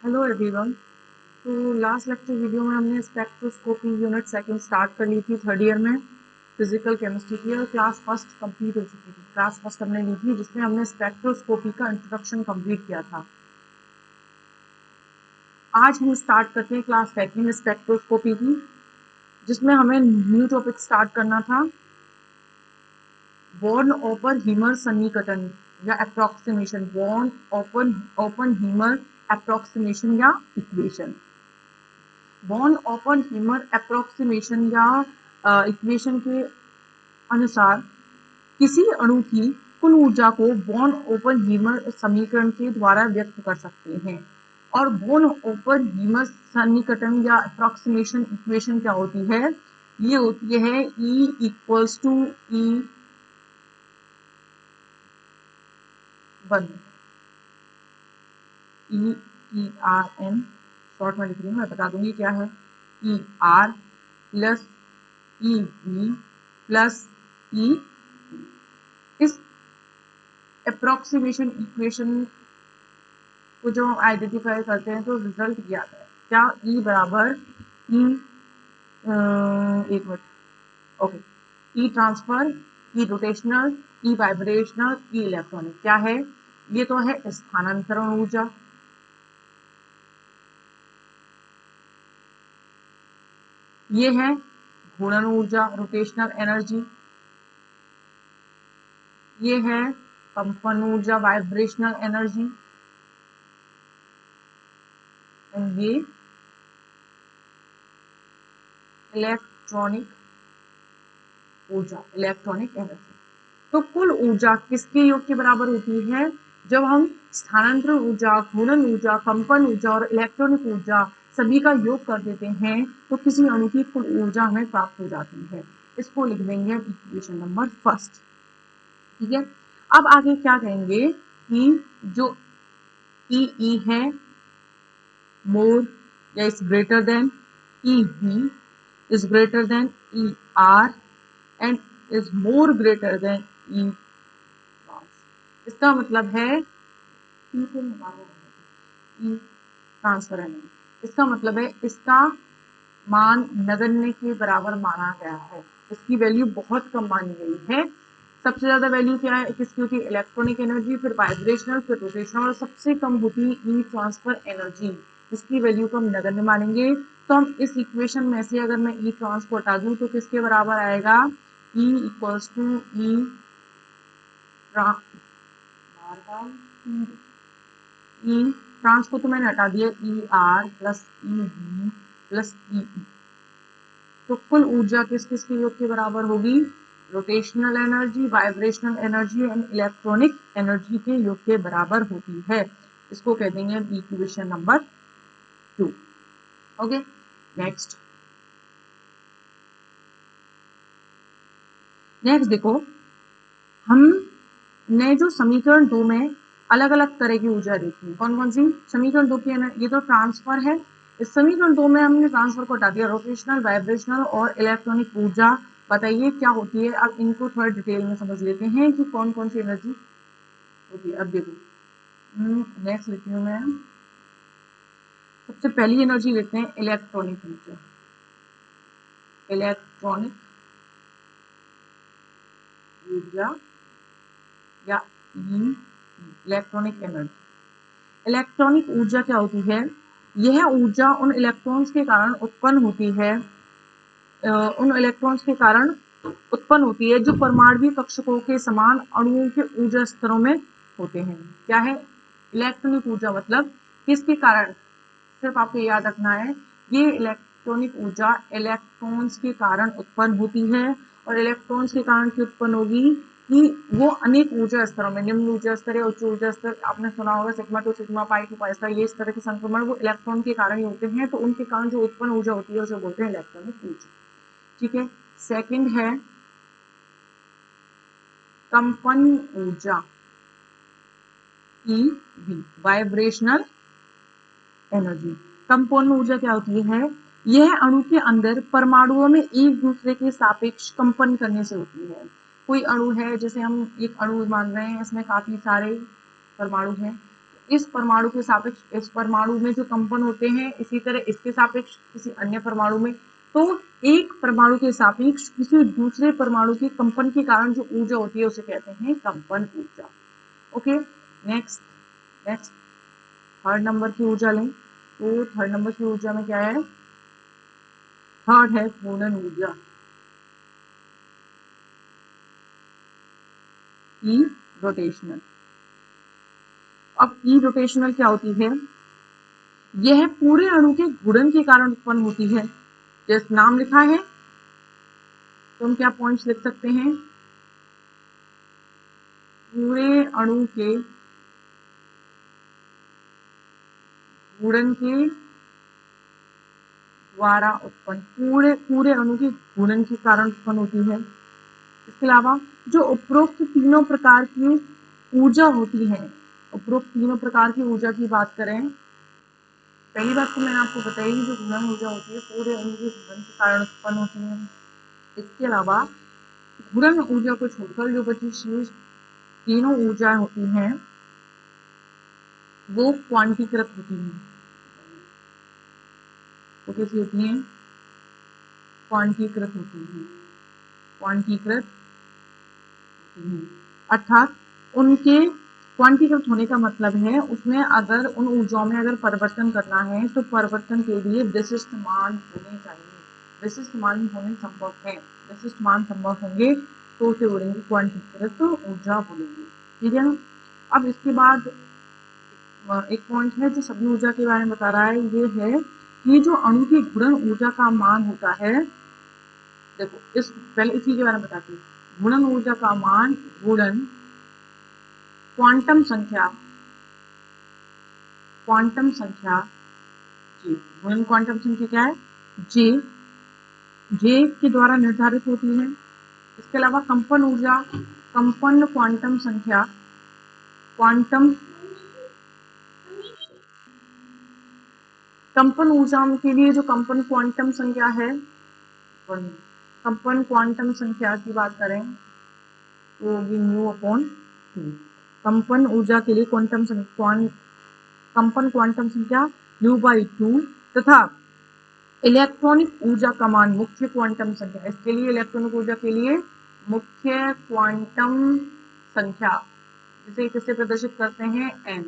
Hello everyone. तो last lecture video में हमने स्पेक्ट्रोस्कोपी यूनिट सेकंड स्टार्ट कर ली थी थर्ड ईयर में फिजिकल केमिस्ट्री की, और क्लास फर्स्ट कंप्लीट हो चुकी थी। क्लास फर्स्ट हमने ली थी जिसमें हमने स्पेक्ट्रोस्कोपी का इंट्रोडक्शन कंप्लीट किया था। आज हम स्टार्ट करते हैं क्लास सेकंड स्पेक्ट्रोस्कोपी की, जिसमें हमें न्यू टॉपिक स्टार्ट करना था, बॉर्न ओपन हीमर सन्निकटन या अप्रोक्सीमेशन। बॉर्न ओपन हीमर अप्रोक्सीमेशन या इक्वेशन। बॉर्न ओपन हीमर अप्रोक्सीमेशन या इक्वेशन के अनुसार किसी अणु की कुल ऊर्जा को बॉर्न ओपन हीमर समीकरण के द्वारा व्यक्त कर सकते हैं। और बॉर्न ओपन हीमर सन्निकटन या अप्रोक्सीमेशन इक्वेशन क्या होती है? ये होती है E equals to E1 ER short में लिख रही हूँ, मैं बता दूंगी क्या है। ER plus EV plus E। इस अप्रोक्सीमेशन इक्वेशन को जब हम आइडेंटिफाई करते हैं तो रिजल्ट क्या आता है? क्या E बराबर E एक minute, okay, E transfer, E rotational, E vibrational, E electronic. क्या है? ये तो है स्थानांतरण ऊर्जा, ये है घूर्णन ऊर्जा रोटेशनल एनर्जी, ये है कंपन ऊर्जा वाइब्रेशनल एनर्जी, एंड ये इलेक्ट्रॉनिक ऊर्जा इलेक्ट्रॉनिक एनर्जी। तो कुल ऊर्जा किसके योग के बराबर होती है? जब हम स्थानांतरण ऊर्जा, घूर्णन ऊर्जा, कंपन ऊर्जा और इलेक्ट्रॉनिक ऊर्जा सभी का योग कर देते हैं तो किसी अणु की कुल ऊर्जा हमें प्राप्त हो जाती है। इसको लिख देंगे इक्वेशन नंबर फर्स्ट। ठीक है, अब आगे क्या कहेंगे कि जो ई है मोर या is greater than EV is greater than ER and is more greater than E trans। इसका मतलब है E ट्रांसफर एनर्जी, इसका मतलब है इसका मान नगण्य के बराबर माना गया है। इसकी वैल्यू बहुत कम मानी गई है। सबसे ज्यादा वैल्यू क्या है किसकी होती है? इलेक्ट्रॉनिक एनर्जी, फिर वाइब्रेशनल, फिर रोटेशनल, और सबसे कम होती है ई ट्रांसफर एनर्जी। इसकी वैल्यू को हम नगण्य मानेंगे। तो हम इस इक्वेशन में से अगर मैं ई ट्रांस को हटा दूं तो किसके बराबर आएगा? E equals to E trans को तो मैंने हटा दिया, ER plus EV plus EE। तो कुल ऊर्जा किस किस के योग के बराबर होगी? Rotational energy, vibrational energy and electronic energy के योग के बराबर होती है। इसको कह देंगे इक्वेशन नंबर 2। ओके, नेक्स्ट देखो, हमने जो समीकरण 2 में अलग अलग तरह की ऊर्जा देखी, कौन कौन सी? समीकरण 2 की ये तो ट्रांसफर है। इस समीकरण 2 में हमने ट्रांसफर को हटा दिया, रोटेशनल, वाइब्रेशनल और इलेक्ट्रॉनिक ऊर्जा। बताइए क्या होती है? अब इनको थोड़ा डिटेल में समझ लेते हैं कि कौन कौन सी एनर्जी होती है। अब देखो, नेक्स्ट लिखती हूँ मैं। सबसे पहली एनर्जी लेते हैं इलेक्ट्रॉनिक ऊर्जा। इलेक्ट्रॉनिक ऊर्जा या इलेक्ट्रॉनिक एनर्जी। इलेक्ट्रॉनिक ऊर्जा क्या होती है? यह ऊर्जा उन इलेक्ट्रॉन्स के कारण उत्पन्न होती है, उन इलेक्ट्रॉन्स के कारण उत्पन्न होती है जो परमाणु कक्षकों के समान अणुओं के ऊर्जा स्तरों में होते हैं। क्या है इलेक्ट्रॉनिक ऊर्जा? मतलब किसके कारण? सिर्फ आपको याद रखना है, ये इलेक्ट्रॉनिक ऊर्जा इलेक्ट्रॉन्स के कारण उत्पन्न होती है। और इलेक्ट्रॉन्स के कारण क्यों उत्पन्न होगी? कि वो अनेक ऊर्जा स्तरों में, निम्न ऊर्जा स्तर या उच्च ऊर्जा स्तर, आपने सुना होगा sigma to sigma pi to pi स्तर, ये इस तरह के संक्रमण वो इलेक्ट्रॉन के कारण ही होते हैं। तो उनके कारण जो उत्पन्न ऊर्जा होती है उसे बोलते हैं इलेक्ट्रॉनिक ऊर्जा। ठीक है, सेकंड है कंपन ऊर्जा, EV वाइब्रेशनल एनर्जी। कंपन ऊर्जा क्या होती है? यह अणु के अंदर परमाणुओं में एक दूसरे के सापेक्ष कंपन करने से होती है। कोई अणु है, जैसे हम एक अणु मान रहे हैं, इसमें काफी सारे परमाणु हैं, इस परमाणु के सापेक्ष इस परमाणु में जो कंपन होते हैं, इसी तरह इसके सापेक्ष किसी अन्य परमाणु में। तो एक परमाणु के सापेक्ष किसी दूसरे परमाणु के कंपन के कारण जो ऊर्जा होती है उसे कहते हैं कंपन ऊर्जा। ओके, नेक्स्ट थर्ड नंबर की ऊर्जा लें। तो थर्ड नंबर की ऊर्जा में क्या है? थर्ड है घूर्णन ऊर्जा, ई रोटेशनल। अब ई रोटेशनल क्या होती है? यह पूरे अणु के घूर्णन के कारण उत्पन्न होती है। जैसे नाम लिखा है, तो हम क्या पॉइंट्स लिख सकते हैं? पूरे अणु के घूर्णन के द्वारा उत्पन्न, पूरे अणु के घूर्णन के कारण उत्पन्न होती है। इसके अलावा जो उपरोक्त तीनों प्रकार की ऊर्जा होती है, उपरोक्त तीनों प्रकार की ऊर्जा की बात करें, पहली बात तो मैंने आपको बताई कि जो घूर्णन ऊर्जा होती है पूरे अणु के घूर्णन के कारण उत्पन्न होती है। इसके अलावा घूर्णन ऊर्जा को छोड़कर जो बची शेष तीनों ऊर्जा होती हैं वो क्वांटीकृत होती हैं। वो कैसी होती हैं? क्वांटीकृत होती हैं, क्वांटीकृत होती हैं। अर्थात उनके क्वांटीकृत होने का मतलब है उसमें अगर उन ऊर्जाओं में अगर परिवर्तन करना है तो परिवर्तन के लिए विशिष्ट मान होने चाहिए। विशिष्ट मान होने संभव है, विशिष्ट मान संभव होंगे तो उसे बोलेंगे क्वांटीकृत ऊर्जा बोलेंगे। ठीक है ना? अब इसके बाद एक पॉइंट है जो सभी ऊर्जा के बारे में बता रहा है, ये है कि जो अणु की घूर्णन ऊर्जा का मान होता है, देखो इस पहले इसी के बारे में बताती हूँ। घूर्णन ऊर्जा का मान घूर्णन क्वांटम संख्या जी, घूर्णन क्वांटम संख्या क्या है? जे के द्वारा निर्धारित होती है। इसके अलावा कंपन ऊर्जा, कंपन क्वांटम संख्या, कंपन ऊर्जा के लिए जो कंपन क्वांटम संख्या है, कंपन क्वांटम संख्या की बात करें तो होगी μ/2। कंपन ऊर्जा के लिए कंपन क्वांटम संख्या μ/2 तथा इलेक्ट्रॉनिक ऊर्जा का मान मुख्य क्वांटम संख्या, इसके लिए इलेक्ट्रॉनिक ऊर्जा के लिए मुख्य क्वांटम संख्या जिसे किससे प्रदर्शित करते हैं? n।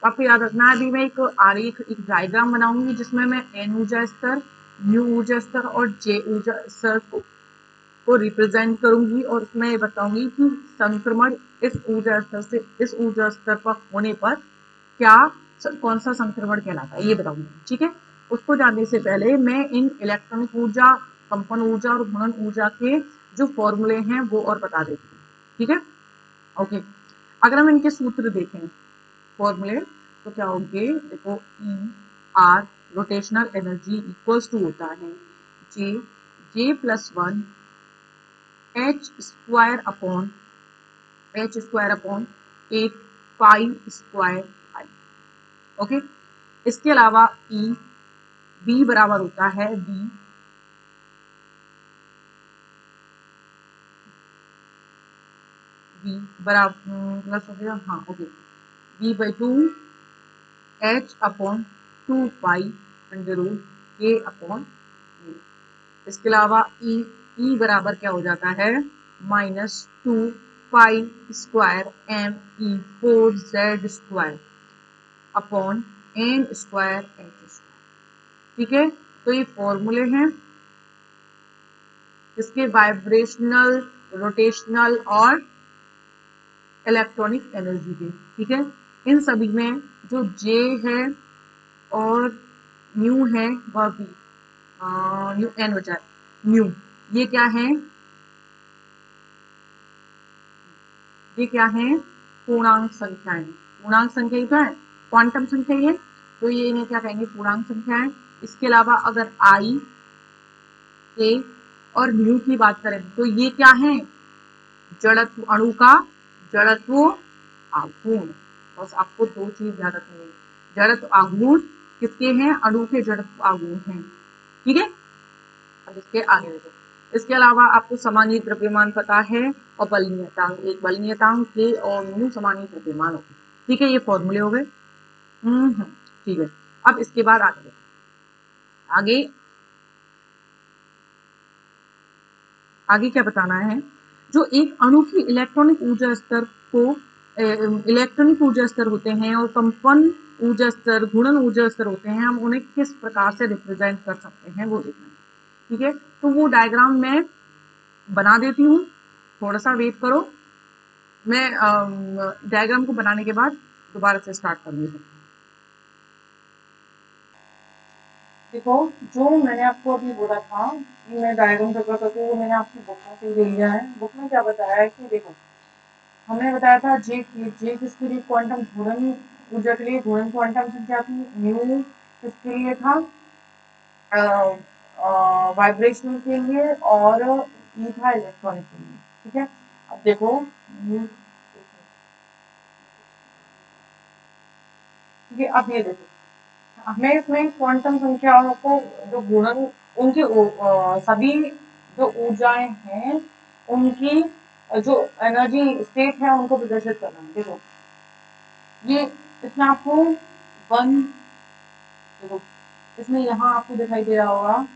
आपको याद रखना है, अभी मैं एक आरेख, एक डायग्राम बनाऊंगी जिसमें मैं n ऊर्जा स्तर, म्यू ऊर्जा स्तर और j ऊर्जा स्तर को रिप्रेजेंट करूंगी और उसमें ये बताऊंगी कि संक्रमण इस ऊर्जा स्तर से इस ऊर्जा स्तर पर होने पर कौन सा संक्रमण कहलाता है, ये बताऊंगी। ठीक है, उसको जानने से पहले मैं इन इलेक्ट्रॉनिक ऊर्जा, कंपन ऊर्जा और घूर्णन ऊर्जा के जो फॉर्मूले हैं वो और बता देती हूँ। ठीक है, ओके। अगर हम इनके सूत्र देखें, फॉर्मूले, तो क्या होंगे? देखो, E R rotational energy equals to होता है J plus 1 H square upon 8 pi square I. Okay, इसके अलावा ई बी बराबर होता है बी बराबर प्लस हो गया, हाँ okay, b/2 h upon 2 pi under root k upon. इसके अलावा ई बराबर क्या हो जाता है? -2 pi square me4z² upon n square h square. ठीक है, तो ये फॉर्मूले हैं इसके वाइब्रेशनल, रोटेशनल और इलेक्ट्रॉनिक एनर्जी के। ठीक है, इन सभी में जो J है और म्यू है वह भी म्यू n बचा है, म्यू ये क्या है? ये क्या है? पूर्णांक संख्याएं। पूर्णांक संख्या क्या है? क्वांटम संख्या ये, तो ये इन्हें क्या कहेंगे? पूर्णांक संख्याएं। इसके अलावा अगर I, K और म्यू की बात करें तो ये क्या है? जड़त्व, अणु का जड़त्व आघूर्ण। बस आपको दो चीज याद रखनी है, जड़त्व आघूर्ण किसके हैं? अणु के जड़त्व आघूर्ण हैं। ठीक है, अब इसके आगे देखो। इसके अलावा आपको समानीत द्रव्यमान पता है और बल नियतांक, एक बल नियतांक K और म्यू समानीत द्रव्यमान होती है। ठीक है, ये फॉर्मूले हो गए। ठीक है, अब इसके बाद आगे आगे क्या बताना है, जो एक अणु की इलेक्ट्रॉनिक ऊर्जा स्तर को इलेक्ट्रॉनिक ऊर्जा स्तर होते हैं और कंपन ऊर्जा स्तर, घूर्णन ऊर्जा स्तर होते हैं, हम उन्हें किस प्रकार से रिप्रेजेंट कर सकते हैं वो देखना है। ठीक है, तो वो डायग्राम मैं बना देती हूँ, थोड़ा सा वेट करो, मैं डायग्राम को बनाने के बाद दोबारा से स्टार्ट कर लेती हूँ। देखो, जो मैंने आपको अभी बोला था कि मैं डायग्राम करके वो मैंने आपकी बुक में से ले लिया है। बुक में क्या बताया है कि देखो, हमने बताया था जे किसके लिए, क्वांटम घूर्णन ऊर्जा के लिए घूर्णन क्वांटम संख्या थी, म्यू किसके लिए था, वाइब्रेशनल के लिए, और ई था इलेक्ट्रॉनिक के लिए। ठीक है, अब देखो ठीक है, अब ये देखो, हमें इसमें क्वांटम संख्याओं को जो गुणन उनकी सभी जो ऊर्जाएं हैं उनकी जो एनर्जी स्टेट है उनको प्रदर्शित करना है। देखो ये इसमें आपको वन, देखो इसमें यहाँ आपको दिखाई दे रहा होगा,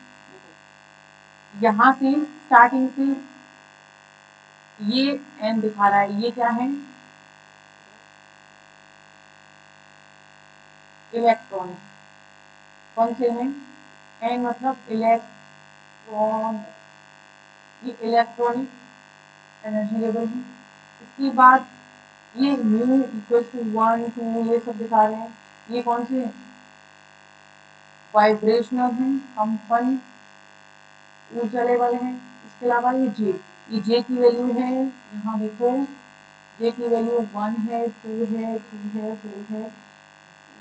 यहाँ से स्टार्टिंग से ये एन दिखा रहा है, ये क्या है, इलेक्ट्रॉन। कौन से हैं, एन मतलब इलेक्ट्रॉन, ये इलेक्ट्रॉनिक एनर्जी लेवल है। इसके बाद ये म्यू इक्वल टू 1 2 ये सब दिखा रहे हैं, ये कौन से वाइब्रेशनल है, कंपन ऊर्जा लेवल है। इसके अलावा ये जे की वैल्यू है, यहाँ देखो जे की वैल्यू 1 है, 2 है, 3 है, 4 है।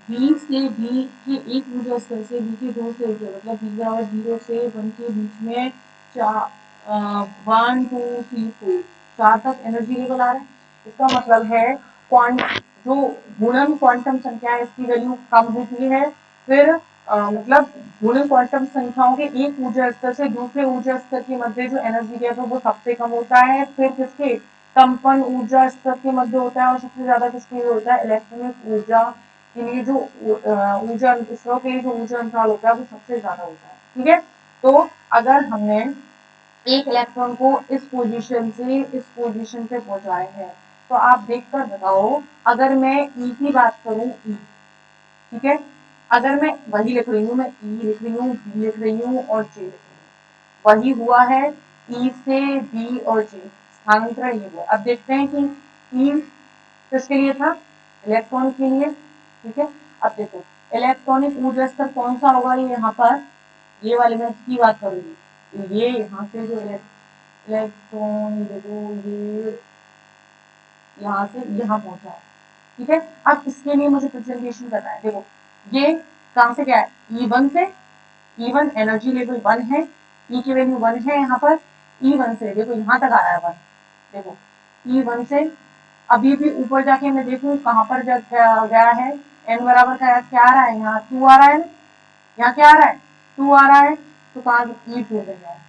बी से बी के एक ऊर्जा स्तर से बी के दो से मतलब बी बराबर 0 से 1 के बीच में 1 2 3 4 4 तक एनर्जी लेवल आ रहा है। इसका मतलब है जो गुणन क्वांटम संख्या है इसकी वैल्यू कम होती है, फिर मतलब गुणन क्वांटम संख्याओं के एक ऊर्जा स्तर से दूसरे ऊर्जा स्तर के मध्य जो एनर्जी गैप है वो सबसे कम होता है, फिर किसके कंपन ऊर्जा स्तर के मध्य होता है, और सबसे ज्यादा किसके लिए होता है, इलेक्ट्रॉनिक ऊर्जा के लिए जो ऊर्जा स्रोत के लिए जो ऊर्जा अंतराल होता है वो सबसे ज्यादा होता है। ठीक है, तो अगर हमने एक इलेक्ट्रॉन को इस पोजीशन से इस पोजीशन पे पहुंचाए हैं, तो आप देखकर बताओ, अगर मैं ई की बात करूं, ई, ठीक है, अगर मैं वही लिख रही हूँ, मैं ई लिख रही हूँ, बी लिख रही हूँ और जे लिख रही हूँ, वही हुआ है ई से बी और जे, स्थानांतरण ये हुआ। अब देखते हैं कि ई किसके लिए था, इलेक्ट्रॉन के लिए। ठीक है, अब देखो इलेक्ट्रॉनिक ऊर्जा स्तर कौन सा होगा, ये यहाँ पर ये वाले में इसकी बात करूंगी, ये यहाँ से जो इलेक्ट्रॉन देखो ये यहाँ से यहाँ पहुंचा है। ठीक है, अब इसके लिए मुझे प्रेजेंटेशन करना है। देखो ये कहाँ से क्या है, E1 से, E1 एनर्जी लेवल 1 है, E की वैल्यू 1 है यहाँ पर, E1 से देखो यहाँ तक आया है 1, देखो E1 से अभी भी ऊपर जाके मैं देखूं कहाँ पर गया है, n बराबर का क्या आ रहा है, यहाँ 2 आ रहा है, यहाँ क्या आ रहा है 2 आ रहा है, तो कहाँ E2 पे गया है।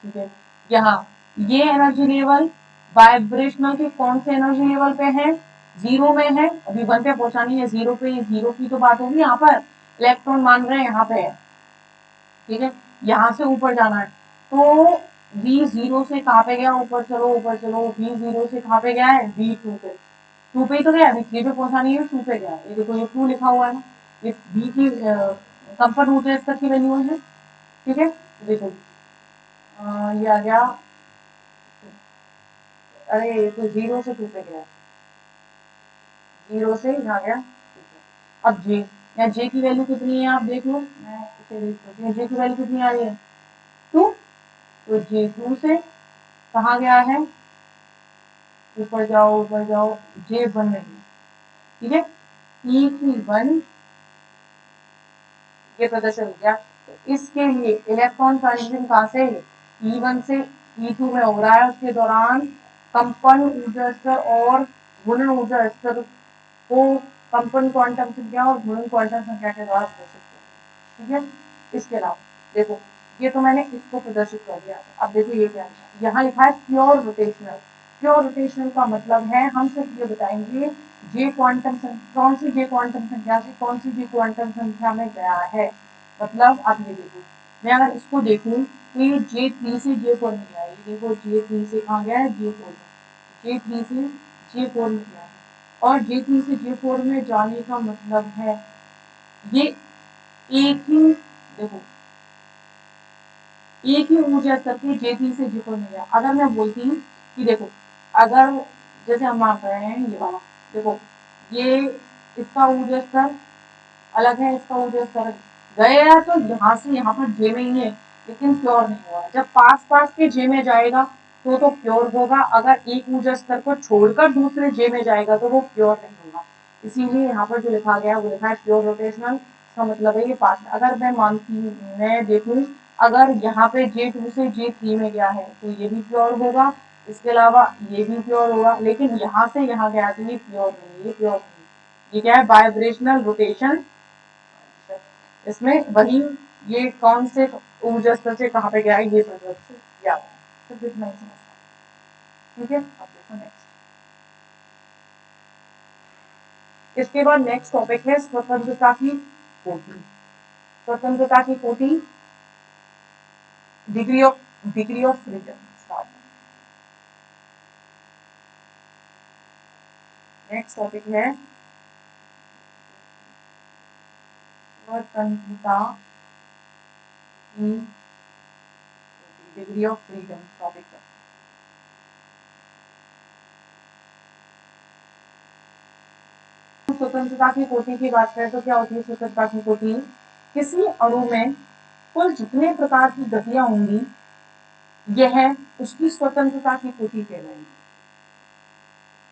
ठीक है, यहाँ ये एनर्जी लेवल वाइब्रेशनल के कौन से एनर्जी लेवल पे है, 0 में है, अभी 1 पे पहुंचानी है 0 पे, 0 की तो बात होगी, यहाँ पर इलेक्ट्रॉन मान रहे हैं यहाँ पे है। ठीक है, यहाँ से ऊपर जाना है, तो V0 से कहाँ पे गया, ऊपर चलो ऊपर चलो, V0 से कहाँ पे गया है, V2 पे, 2 पे ही तो गया, V3 पे पहुंचानी है 2 पे गया, ये देखो ये 2 लिखा हुआ है ना, ये V की कंपन ऊर्जा स्तर की वैल्यू है। ठीक है, देखो ये आ गया, अरे ये तो 0 से 2 पे गया, 0 से यहाँ गया। अब जे, यहाँ जे की वैल्यू कितनी है आप देख लो, मैं इसे देख सकती हूँ, जे की वैल्यू कितनी आ रही है 2, तो जे 2 से कहाँ गया है, ऊपर जाओ ऊपर जाओ, जे 1 में गया। ठीक है, ई की 1 ये प्रदर्शन हो गया, तो इसके लिए इलेक्ट्रॉन ट्रांजिशन कहाँ से, E1 से E2 में हो रहा है, उसके दौरान कंपन ऊर्जा स्तर और गुणन ऊर्जा स्तर को कंपन क्वांटम संख्या और गुणन क्वांटम संख्या के द्वारा प्रदर्शित किया। ठीक है, इसके अलावा देखो ये तो मैंने इसको प्रदर्शित कर दिया, अब देखो ये क्या है, यहाँ लिखा है प्योर रोटेशनल। प्योर रोटेशनल का मतलब है हम सिर्फ ये बताएंगे जे क्वांटम संख्या, कौन सी जे क्वांटम संख्या से कौन सी जे क्वांटम संख्या में गया है। मतलब आप ये देखो, मैं अगर इसको देखूं तो ये J3 से J4 में गया है। ये देखो J3 से कहाँ गया है, J4 में। J3 से J4 में गया है, और J3 से J4 में जाने का मतलब है ये एक ही, देखो एक ही ऊर्जा स्तर के J3 से J4 में गया। अगर मैं बोलती हूँ कि देखो, अगर जैसे हम मान रहे हैं ये वाला, देखो ये इसका ऊर्जा स्तर अलग है, इसका ऊर्जा स्तर गया तो यहाँ से यहाँ पर जे में ही है, लेकिन प्योर नहीं हुआ। जब पास पास के जे में जाएगा तो प्योर होगा, अगर एक ऊर्जा स्तर को छोड़कर दूसरे जे में जाएगा तो वो प्योर नहीं होगा। इसीलिए यहाँ पर जो लिखा गया वो लिखा है प्योर रोटेशनल। इसका मतलब है ये पास। अगर मैं मानती हूँ, मैं देखूँ अगर यहाँ पे J2 से J3 में गया है तो ये भी प्योर होगा, इसके अलावा ये भी प्योर होगा, लेकिन यहाँ से यहाँ गया तो ये प्योर नहीं, ये प्योर नहीं। ये क्या है, वाइब्रेशनल रोटेशन। इसमें वही ये कौन से ऊर्जा स्तर से कहाँ पे गया है ये प्रोजेक्ट से याद है, तो फिर नहीं समझता। ठीक है, अब देखो नेक्स्ट। इसके बाद नेक्स्ट टॉपिक है स्वतंत्रता की कोटि। स्वतंत्रता की कोटि, degree of freedom. Start. Next topic है स्वतंत्रता की डिग्री ऑफ फ्रीडम टॉपिक है। स्वतंत्रता की कोटि की बात करें तो क्या होती है स्वतंत्रता की कोटि, किसी अणु में कुल जितने प्रकार की गतियां होंगी यह उसकी स्वतंत्रता की कोटि कहलाएगी।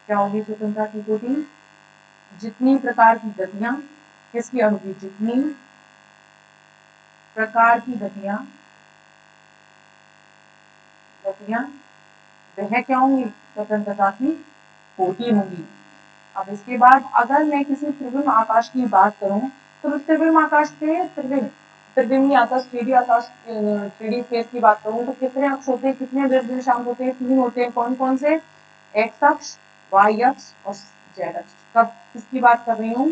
क्या होगी स्वतंत्रता की कोटि, जितनी प्रकार की गतियां, किसकी अणु की, जितनी प्रकार की गतियां गतियां वह क्या होंगी, स्वतंत्रता की कोटि होंगी। अब इसके बाद अगर मैं किसी त्रिविम आकाश की बात करूं तो त्रिविम आकाश के त्रिविमी आकाश, 3D आकाश, 3D स्पेस की बात करूं तो कितने अक्ष होते हैं, कितने निर्देशांक होते हैं, 3 होते हैं। कौन कौन से, एक्स अक्ष, वाई अक्ष और जेड अक्ष। कब किसकी बात कर रही हूँ,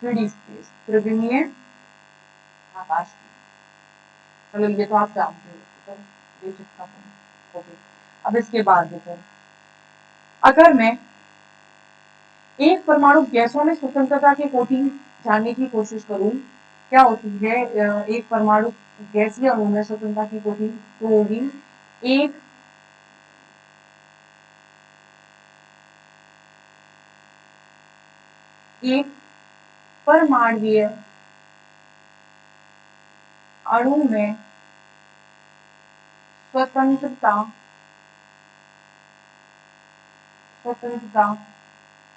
3D स्पेस, त्रिविमीय आकाश की। चलो ये तो आप जानते हो, तो ये चिपका ओके। अब इसके बाद देखो, अगर मैं एक परमाणु गैसों में स्वतंत्रता की कोटि जानने की कोशिश करूं, क्या होती है एक परमाणु गैसीय अणु में स्वतंत्रता की कोटि तो होगी एक एक परमाणुवीय अणु में स्वतंत्रता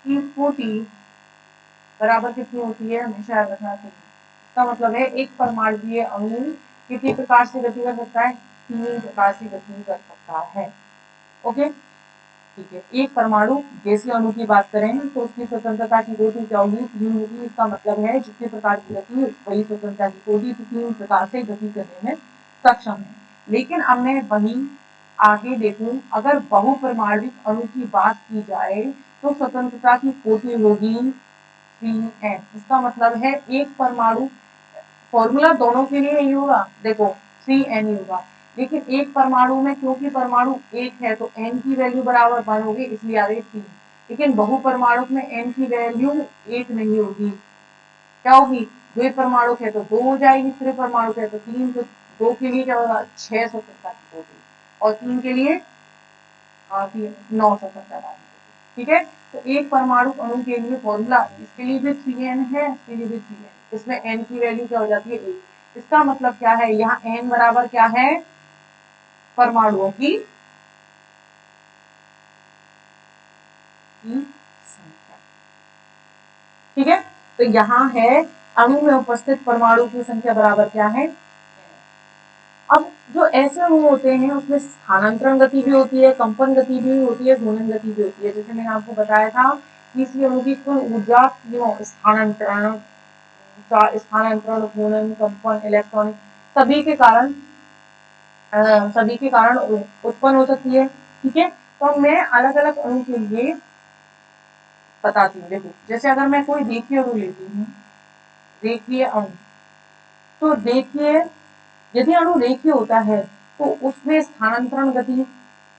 की कोटि बराबर कितनी होती है, हमेशा याद रखना चाहिए। इसका मतलब है एक परमाणुवीय अणु कितनी प्रकार से गति कर सकता है, 3 प्रकार से गति कर सकता है। ओके, ठीक है। एक परमाणु गैसीय अणु की बात करें तो उसकी स्वतंत्रता की कोटि क्या होगी, 3 होगी। इसका मतलब है जितने प्रकार की गति वही स्वतंत्रता की कोटि, तो 3 प्रकार से गति करने में सक्षम है। लेकिन अब मैं वही आगे देखूं, अगर बहुपरमाणविक अणु की बात की जाए तो स्वतंत्रता की कोटि होगी 3n। इसका मतलब है एक परमाणु, फॉर्मूला दोनों के लिए यही होगा, देखो 3n ही होगा, लेकिन एक परमाणु में क्योंकि परमाणु एक है तो n की वैल्यू बराबर 1 होगी, इसलिए आ गई 3। लेकिन बहुपरमाणु में n की वैल्यू 1 नहीं होगी, क्या होगी, द्विपरमाणु है तो 2 हो जाएगी, त्रिपरमाणु है तो 3। तो 2 के लिए क्या होगा 6 स्वतंत्रता की कोटि, और 3 के लिए 9 स्वतंत्रता की। ठीक है, तो एक परमाणु अणु के लिए फॉर्मूला, इसके लिए भी 3n है, इसके लिए भी 3n। इसमें n की वैल्यू क्या हो जाती है 1। इसका मतलब क्या है, यहाँ n बराबर क्या है, परमाणुओं की संख्या। ठीक है, तो यहाँ है अणु में उपस्थित परमाणु की संख्या बराबर क्या है। अब जो ऐसे अणु होते हैं उसमें स्थानांतरण गति भी होती है, कंपन गति भी होती है, घूर्णन गति भी होती है। जैसे मैंने आपको बताया था कि इसी अणु की कुल ऊर्जा स्थानांतरण, घूर्णन, कंपन, इलेक्ट्रॉनिक सभी के कारण उत्पन्न हो सकती है। ठीक है, तो मैं अलग अलग अणु के लिए बताती हूँ। देखो जैसे अगर मैं कोई रेखीय अणु लेती हूँ, रेखीय अणु, तो देखिए यदि अणु रेखीय होता है तो उसमें स्थानांतरण गति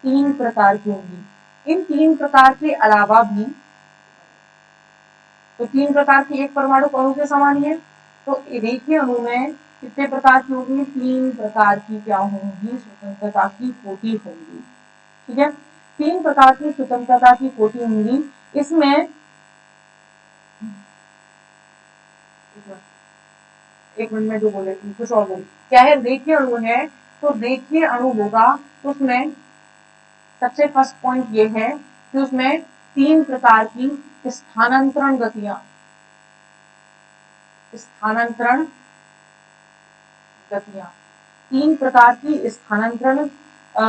3 प्रकार की होगी। इन 3 प्रकार के अलावा भी, तो 3 प्रकार की एक परमाणु अणु के समान ही है, तो रेखीय अणु में कितने प्रकार की होगी? 3 प्रकार की क्या होंगी? स्वतंत्रता की कोटि होंगी। ठीक है, 3 प्रकार की स्वतंत्रता की कोटि होंगी। इसमें एक मिनट में जो बोले कुछ और बोले, क्या है? रेखीय अणु है तो रेखीय अणु होगा तो उसमें सबसे फर्स्ट पॉइंट ये है कि उसमें 3 प्रकार की स्थानांतरण गतियां, स्थानांतरण गतियां, 3 प्रकार की स्थानांतरण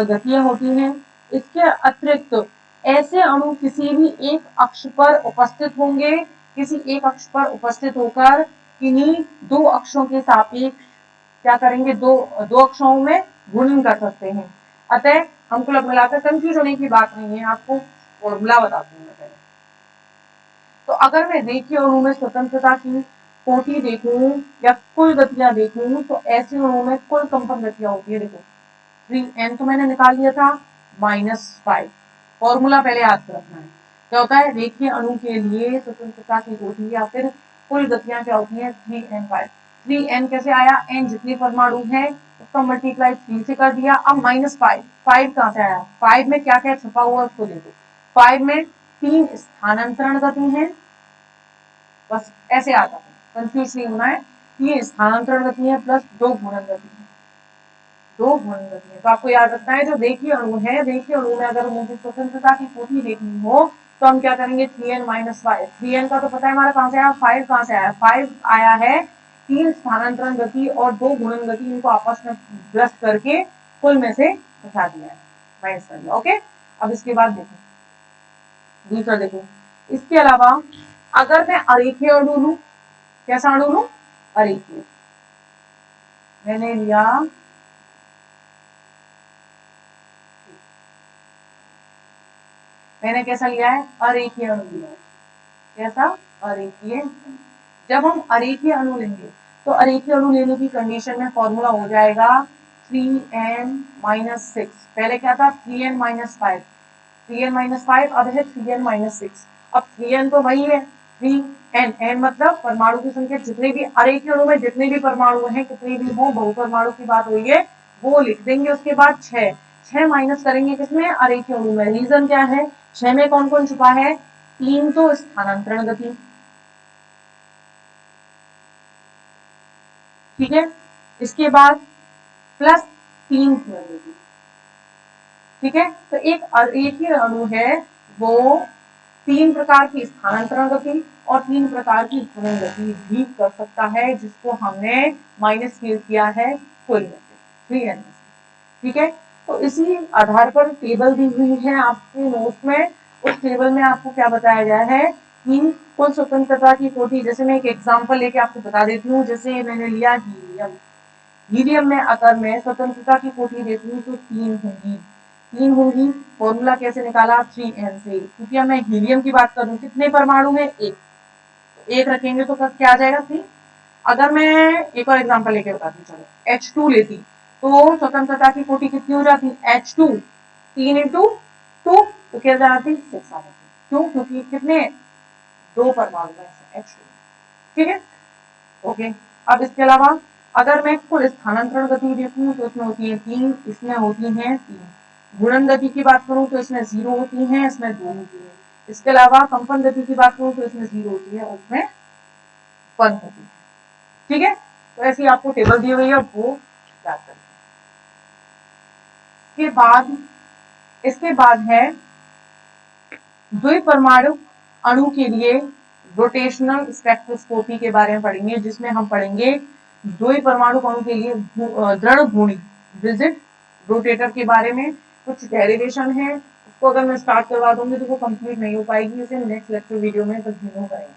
गतियां होती हैं। इसके अतिरिक्त ऐसे अणु किसी भी एक अक्ष पर उपस्थित होंगे, किसी एक अक्ष पर उपस्थित होकर किन्हीं 2 अक्षों के सापेक्ष क्या करेंगे? दो अक्षों में गुणन कर सकते हैं। अतः हमको मिलाकर कंफ्यूज होने की बात नहीं है, आपको फॉर्मूला बताती हूँ मैं पहले। तो अगर मैं रेखीय अणु में स्वतंत्रता की कोटि देखूं या कुल गतियां देखूं तो ऐसे अणु में कुल कंपन गतियां होती है। देखो 3n तो मैंने निकाल लिया था, -5। फॉर्मूला पहले याद रखना है। क्या होता है? रेखीय अणु के लिए स्वतंत्रता की कोटि या फिर कुल गतियां क्या होती है? 3n 5। 3n कैसे आया? n जितने परमाणु है उसका मल्टीप्लाई 3 से कर दिया। अब -5, 5 कहां से आया? 5 में क्या क्या छुपा हुआ उसको देखो। 5 में 3 स्थानांतरण गति है, बस ऐसे आता है, कंफ्यूज नहीं होना है। 3 स्थानांतरण गति है प्लस 2 घूर्णन गति है, 2 घूर्णन गति है। तो आपको याद रखना है जो रेखीय अणु है, रेखीय अणु में अगर मुझे स्वतंत्रता की कोटि देखनी हो तो हम क्या करेंगे? 3n - 5। 3n का तो पता है हमारा कहां से आया, 5 कहां से आया? 5 आया है 3 स्थानांतरण गति और 2 घूर्णन गति, इनको आपस में प्लस करके कुल में से घटा दिया है, माइनस कर दिया। ओके, अब इसके बाद देखो दूसरा, देखो इसके अलावा अगर मैं अरेखीय अणु लूं, कैसा अणु लूं? अरेखीय। मैंने लिया मैंने कैसा लिया है? अरेखीय अणु लिया है। कैसा? अरेखीय। जब हम अरेखीय अणु लेंगे तो अरेखीय अणु लेने की कंडीशन में फॉर्मूला हो जाएगा 3n - 6। पहले क्या था? 3n - 5। 3n - 5 अब है 3n - 6। अब 3n तो वही है, 3n, n मतलब परमाणु की संख्या, जितने भी अरेखीय अणु में जितने भी परमाणु हैं, कितने भी हो, बहुपरमाणु की बात हुई है, वो लिख देंगे। उसके बाद 6 माइनस करेंगे किसमें? अरेखीय अणु में। रीजन क्या है? 6 में कौन कौन छुपा है? 3 तो स्थानांतरण गति, ठीक है, इसके बाद प्लस 3 घूर्णन गति। ठीक है, तो एक अरेखीय अणु है वो 3 प्रकार की स्थानांतरण गति और 3 प्रकार की घूर्णन गति भी कर सकता है, जिसको हमने माइनस किया है कुल में से, 3n में से। ठीक है, तो इसी आधार पर टेबल दी हुई है आपके नोट्स में। उस टेबल में आपको क्या बताया गया है कि कुल स्वतंत्रता की कोटि, जैसे मैं एक एग्जांपल लेके आपको बता देती हूँ। जैसे मैंने लिया हीलियम, हीलियम में अगर मैं स्वतंत्रता की कोटि देखूं तो 3 होंगी। फॉर्मूला कैसे निकाला? 3n से, क्योंकि मैं हीलियम की बात करूं, कितने परमाणु है? एक, तो एक रखेंगे तो क्या आ जाएगा? 3। अगर मैं एक और एग्जांपल लेके बताती हूँ, चलो H2 लेती तो स्वतंत्रता की कोटि कितनी हो जाती? H2 3 × 2 तो क्या जाती? 6 आ जाती। क्यों? क्योंकि कितने? 2 परमाणु है H2। ठीक है, ओके। अब इसके अलावा अगर मैं कुल स्थानांतरण गति देखूं तो इसमें होती है 3, इसमें होती है 3। गुणन गति की बात करूं तो इसमें 0 होती है, इसमें 2 होती है। इसके अलावा कंपन गति की बात करूं तो इसमें 0 होती है और इसमें 1 होती है। ठीक है, तो ऐसी आपको टेबल दी हुई है, वो याद करें। इसके बाद है द्विपरमाणु अणु के लिए रोटेशनल स्पेक्ट्रोस्कोपी के बारे में पढ़ेंगे, जिसमें हम पढ़ेंगे द्विपरमाणु अणु के लिए दृढ़ घूर्णी विजिट रोटेटर के बारे में। कुछ डेरिवेशन है, उसको अगर मैं स्टार्ट करवा दूंगी तो वो कंप्लीट नहीं हो पाएगी, इसे नेक्स्ट लेक्चर वीडियो में कंटिन्यू करेंगे।